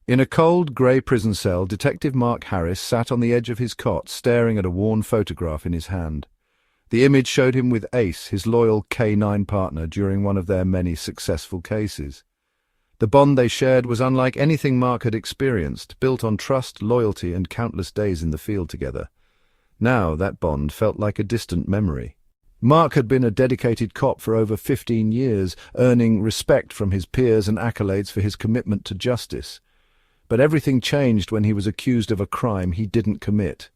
In a cold, grey prison cell, Detective Mark Harris sat on the edge of his cot, staring at a worn photograph in his hand. The image showed him with Ace, his loyal K9 partner, during one of their many successful cases. The bond they shared was unlike anything Mark had experienced, built on trust, loyalty, and countless days in the field together. Now that bond felt like a distant memory. Mark had been a dedicated cop for over 15 years, earning respect from his peers and accolades for his commitment to justice. But everything changed when he was accused of a crime he didn't commit.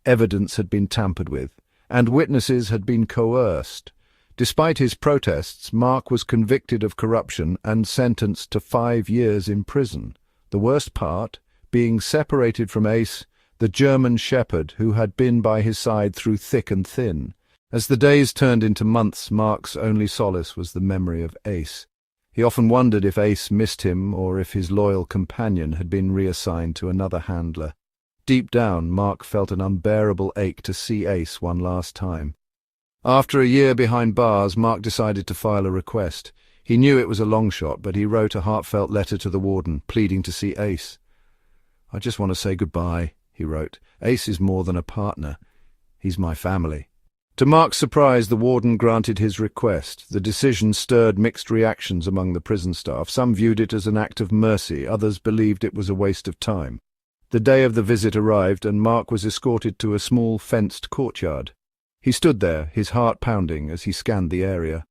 Evidence had been tampered with, and witnesses had been coerced. Despite his protests, Mark was convicted of corruption and sentenced to 5 years in prison. The worst part, being separated from Ace, the German shepherd who had been by his side through thick and thin. As the days turned into months, Mark's only solace was the memory of Ace. He often wondered if Ace missed him or if his loyal companion had been reassigned to another handler. Deep down, Mark felt an unbearable ache to see Ace one last time. After a year behind bars, Mark decided to file a request. He knew it was a long shot, but he wrote a heartfelt letter to the warden, pleading to see Ace. "I just want to say goodbye," he wrote. "Ace is more than a partner. He's my family." To Mark's surprise, the warden granted his request. The decision stirred mixed reactions among the prison staff. Some viewed it as an act of mercy, others believed it was a waste of time. The day of the visit arrived, and Mark was escorted to a small fenced courtyard. He stood there, his heart pounding, as he scanned the area.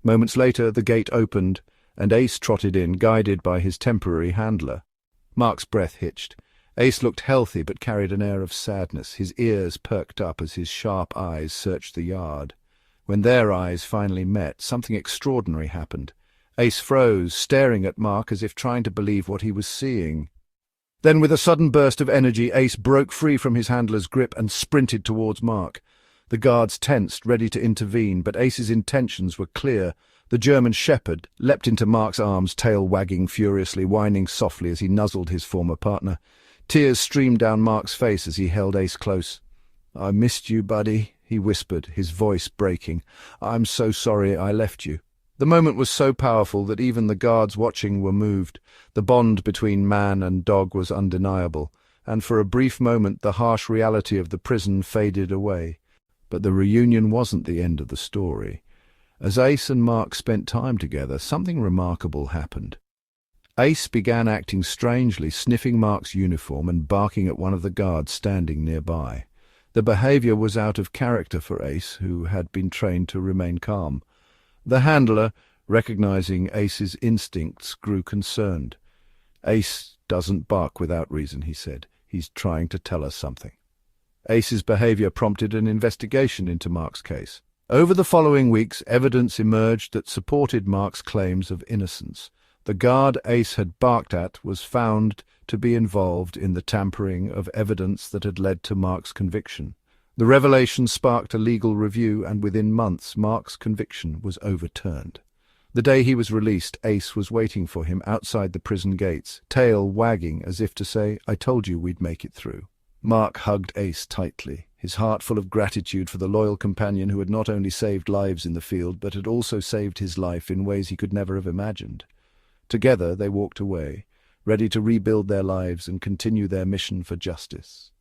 Moments later, the gate opened, and Ace trotted in, guided by his temporary handler. Mark's breath hitched. Ace looked healthy but carried an air of sadness. His ears perked up as his sharp eyes searched the yard. When their eyes finally met, something extraordinary happened. Ace froze, staring at Mark as if trying to believe what he was seeing. Then, with a sudden burst of energy, Ace broke free from his handler's grip and sprinted towards Mark. The guards tensed, ready to intervene, but Ace's intentions were clear. The German shepherd leapt into Mark's arms, tail wagging furiously, whining softly as he nuzzled his former partner. Tears streamed down Mark's face as he held Ace close. "I missed you, buddy," he whispered, his voice breaking. "I'm so sorry I left you." The moment was so powerful that even the guards watching were moved. The bond between man and dog was undeniable, and for a brief moment the harsh reality of the prison faded away. But the reunion wasn't the end of the story. As Ace and Mark spent time together, something remarkable happened. Ace began acting strangely, sniffing Mark's uniform and barking at one of the guards standing nearby. The behavior was out of character for Ace, who had been trained to remain calm. The handler, recognizing Ace's instincts, grew concerned. "Ace doesn't bark without reason," he said. "He's trying to tell us something." Ace's behavior prompted an investigation into Mark's case. Over the following weeks, evidence emerged that supported Mark's claims of innocence. The guard Ace had barked at was found to be involved in the tampering of evidence that had led to Mark's conviction. The revelation sparked a legal review, and within months Mark's conviction was overturned. The day he was released, Ace was waiting for him outside the prison gates, tail wagging as if to say, "I told you we'd make it through." Mark hugged Ace tightly, his heart full of gratitude for the loyal companion who had not only saved lives in the field, but had also saved his life in ways he could never have imagined. Together they walked away, ready to rebuild their lives and continue their mission for justice.